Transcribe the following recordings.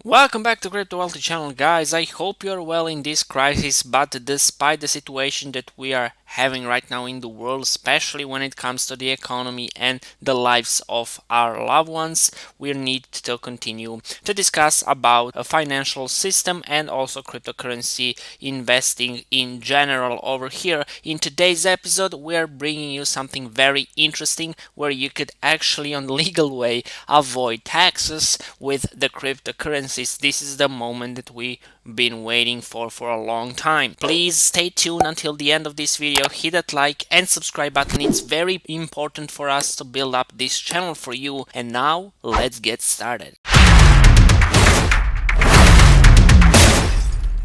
Welcome back to Crypto Wealthy channel, guys. I hope you're well in this crisis, but despite the situation that we are having right now in the world, especially when it comes to the economy and the lives of our loved ones, we need to continue to discuss about a financial system and also cryptocurrency investing in general over here. In today's episode, we're bringing you something very interesting where you could actually on legal way avoid taxes with the cryptocurrencies. This is the moment that we've been waiting for a long time. Please stay tuned until the end of this video, hit that like and subscribe button. It's very important for us to build up this channel for you. And now let's get started.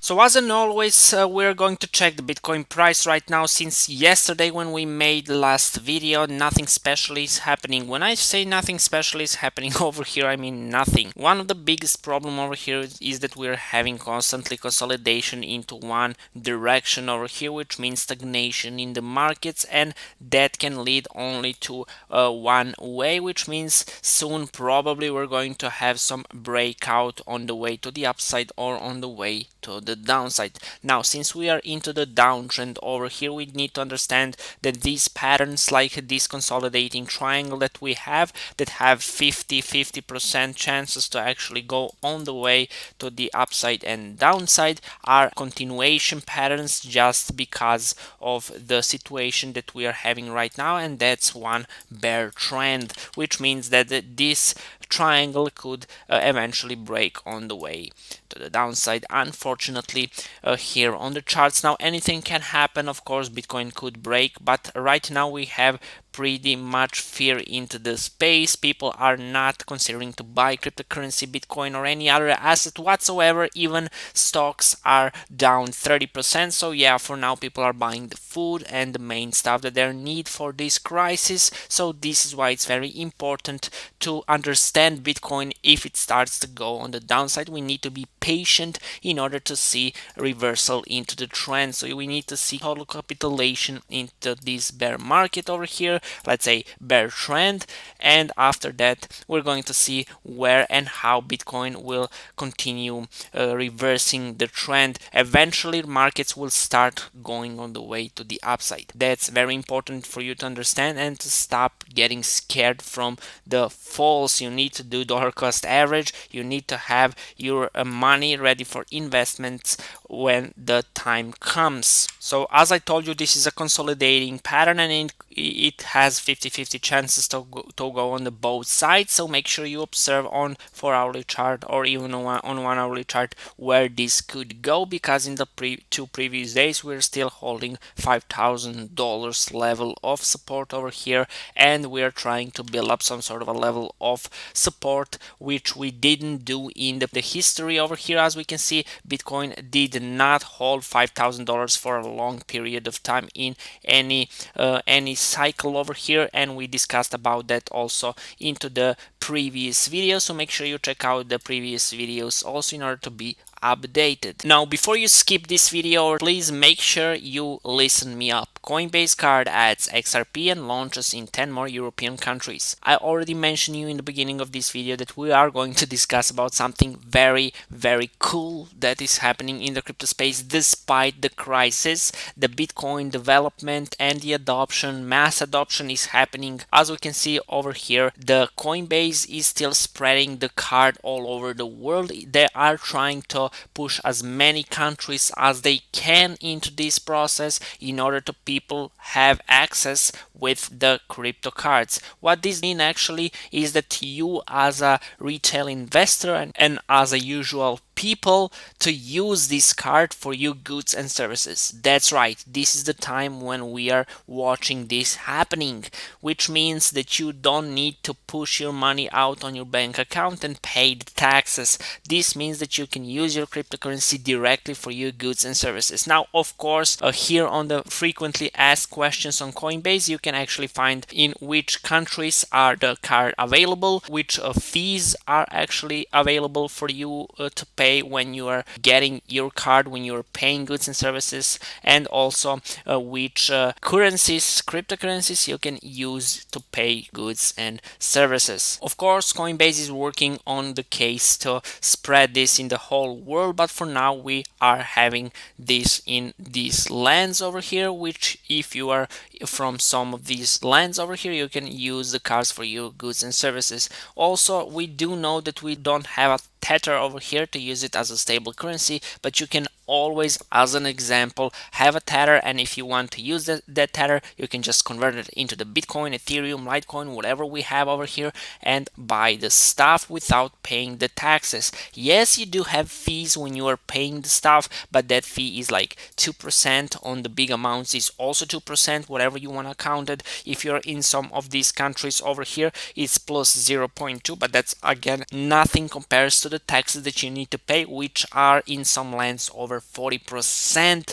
So as in always, we're going to check the Bitcoin price right now. Since yesterday when we made the last video, nothing special is happening. When I say nothing special is happening over here, I mean nothing. One of the biggest problem over here is that we're having constantly consolidation into one direction over here, which means stagnation in the markets, and that can lead only to one way, which means soon probably we're going to have some breakout on the way to the upside or on the way to the downside. Now, since we are into the downtrend over here, we need to understand that these patterns, like this consolidating triangle that we have, that have 50% chances to actually go on the way to the upside and downside, are continuation patterns just because of the situation that we are having right now, and that's one bear trend, which means that this triangle could eventually break on the way to the downside. Unfortunately, here on the charts now, anything can happen. Of course, Bitcoin could break, but right now we have pretty much fear into the space. People are not considering to buy cryptocurrency, Bitcoin, or any other asset whatsoever. Even stocks are down 30%. So yeah, for now people are buying the food and the main stuff that they need for this crisis. So this is why it's very important to understand Bitcoin. If it starts to go on the downside, we need to be patient in order to see reversal into the trend. So we need to see total capitulation into this bear market over here, let's say bear trend, and after that we're going to see where and how Bitcoin will continue reversing the trend. Eventually markets will start going on the way to the upside. That's very important for you to understand and to stop getting scared from the falls. You need to do dollar cost average. You need to have your money ready for investments when the time comes. So as I told you, this is a consolidating pattern, and it has 50-50 chances to go on the both sides. So make sure you observe on 4-hourly chart or even on 1-hourly chart where this could go, because in the two previous days we're still holding $5,000 level of support over here, and we're trying to build up some sort of a level of support, which we didn't do in the history over here. As we can see, Bitcoin did not hold $5,000 for a long period of time in any cycle over here, and we discussed about that also into the previous video. So make sure you check out the previous videos also in order to be updated. Now, before you skip this video, please make sure you listen me up. Coinbase card adds XRP and launches in 10 more European countries. I already mentioned you in the beginning of this video that we are going to discuss about something very cool that is happening in the crypto space despite the crisis. The Bitcoin development and the adoption, mass adoption is happening. As we can see over here, the Coinbase is still spreading the card all over the world. They are trying to push as many countries as they can into this process in order to people have access with the crypto cards. What this means actually is that you as a retail investor and as a usual people to use this card for your goods and services. That's right, this is the time when we are watching this happening, which means that you don't need to push your money out on your bank account and pay the taxes. This means that you can use your cryptocurrency directly for your goods and services. Now, of course, here on the frequently asked questions on Coinbase, you can actually find in which countries are the card available, which fees are actually available for you to pay pay when you are getting your card, when you're paying goods and services, and also which currencies, cryptocurrencies you can use to pay goods and services. Of course, Coinbase is working on the case to spread this in the whole world, but for now we are having this in these lands over here, which if you are from some of these lands over here, you can use the cards for your goods and services. Also, we do know that we don't have a tether over here to use it as a stable currency, but you can always, as an example, have a tether, and if you want to use that tether, you can just convert it into the Bitcoin, Ethereum, Litecoin, whatever we have over here, and buy the stuff without paying the taxes. Yes, you do have fees when you are paying the stuff, but that fee is like 2%. On the big amounts is also 2%, whatever you want to count it. If you're in some of these countries over here, it's plus 0.2, but that's again nothing compares to the taxes that you need to pay, which are in some lands over 40%,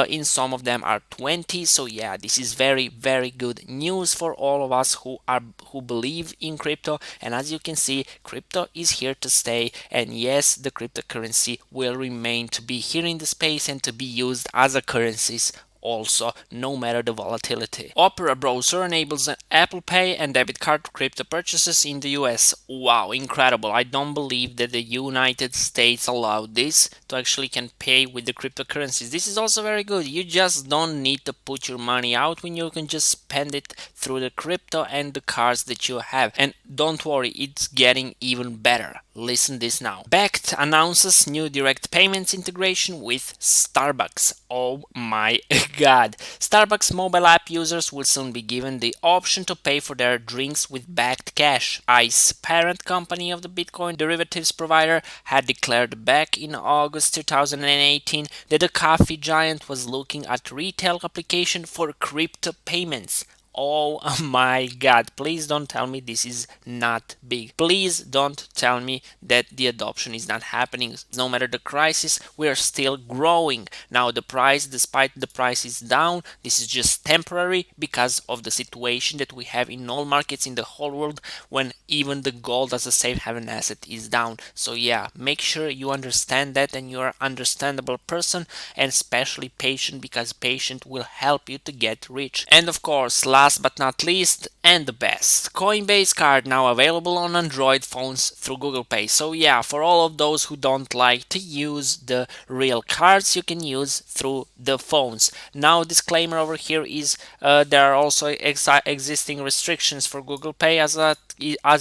in some of them are 20. So yeah, this is very good news for all of us who believe in crypto. And as you can see, crypto is here to stay, and yes, the cryptocurrency will remain to be here in the space and to be used as a currencies also, no matter the volatility. Opera browser enables an Apple Pay and debit card crypto purchases in the US. Wow, incredible. I don't believe that the United States allowed this to actually can pay with the cryptocurrencies. This is also very good. You just don't need to put your money out when you can just spend it through the crypto and the cards that you have. And don't worry, it's getting even better. Listen this now. Bakkt announces new direct payments integration with Starbucks. Oh my god. Starbucks mobile app users will soon be given the option to pay for their drinks with Bakkt Cash. ICE, parent company of the Bitcoin derivatives provider, had declared back in August 2018 that the coffee giant was looking at retail application for crypto payments. Oh my god, please don't tell me this is not big. Please don't tell me that the adoption is not happening. No matter the crisis, we are still growing. Now the price, despite the price is down, this is just temporary because of the situation that we have in all markets in the whole world, when even the gold as a safe haven asset is down. So yeah, make sure you understand that and you're an understandable person, and especially patient, because patient will help you to get rich. And of course, last but not least, and the best, Coinbase card now available on Android phones through Google Pay. So yeah, for all of those who don't like to use the real cards, you can use through the phones. Now disclaimer over here is there are also existing restrictions for Google Pay as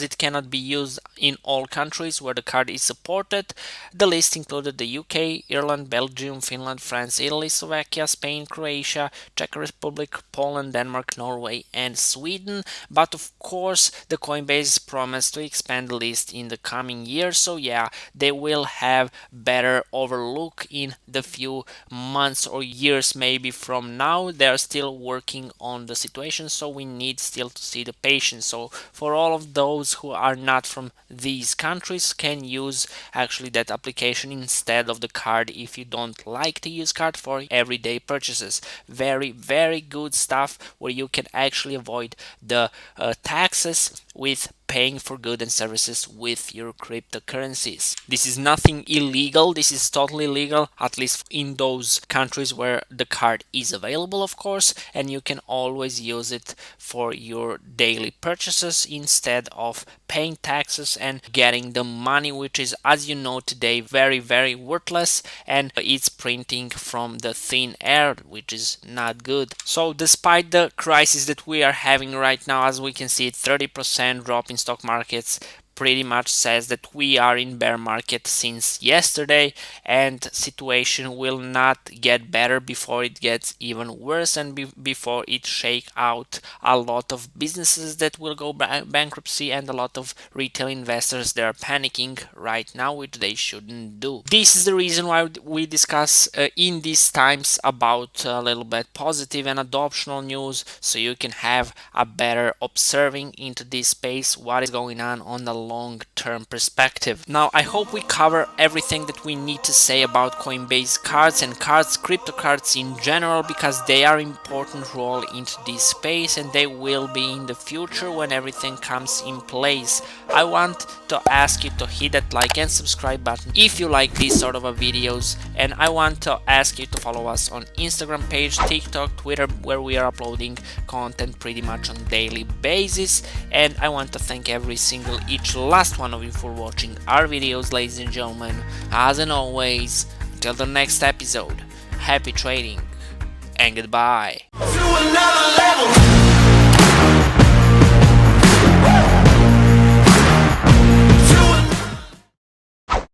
it cannot be used in all countries where the card is supported. The list included the UK, Ireland, Belgium, Finland, France, Italy, Slovakia, Spain, Croatia, Czech Republic, Poland, Denmark, Norway, and Sweden. But of course, the Coinbase promised to expand the list in the coming years. So yeah, they will have better overlook in the few months or years maybe from now. They are still working on the situation, so we need still to see the patience. So for all of those who are not from these countries, can use actually that application instead of the card if you don't like to use card for everyday purchases. Very good stuff where you can actually avoid the taxes with paying for goods and services with your cryptocurrencies. This is nothing illegal. This is totally legal, at least in those countries where the card is available, of course, and you can always use it for your daily purchases instead of paying taxes and getting the money, which is, as you know, today very worthless, and it's printing from the thin air, which is not good. So despite the crisis that we are having right now, as we can see, 30% drop in stock markets pretty much says that we are in bear market since yesterday, and situation will not get better before it gets even worse, and before it shake out a lot of businesses that will go bankruptcy, and a lot of retail investors that are panicking right now, which they shouldn't do. This is the reason why we discuss in these times about a little bit positive and adoptional news, so you can have a better observing into this space, what is going on the long-term perspective. Now, I hope we cover everything that we need to say about Coinbase cards and cards, crypto cards in general, because they are important role into this space and they will be in the future when everything comes in place. I want to ask you to hit that like and subscribe button if you like these sort of videos, and I want to ask you to follow us on Instagram page, TikTok, Twitter, where we are uploading content pretty much on daily basis. And I want to thank every single each last one of you for watching our videos, ladies and gentlemen. As and always, until the next episode, happy trading and goodbye.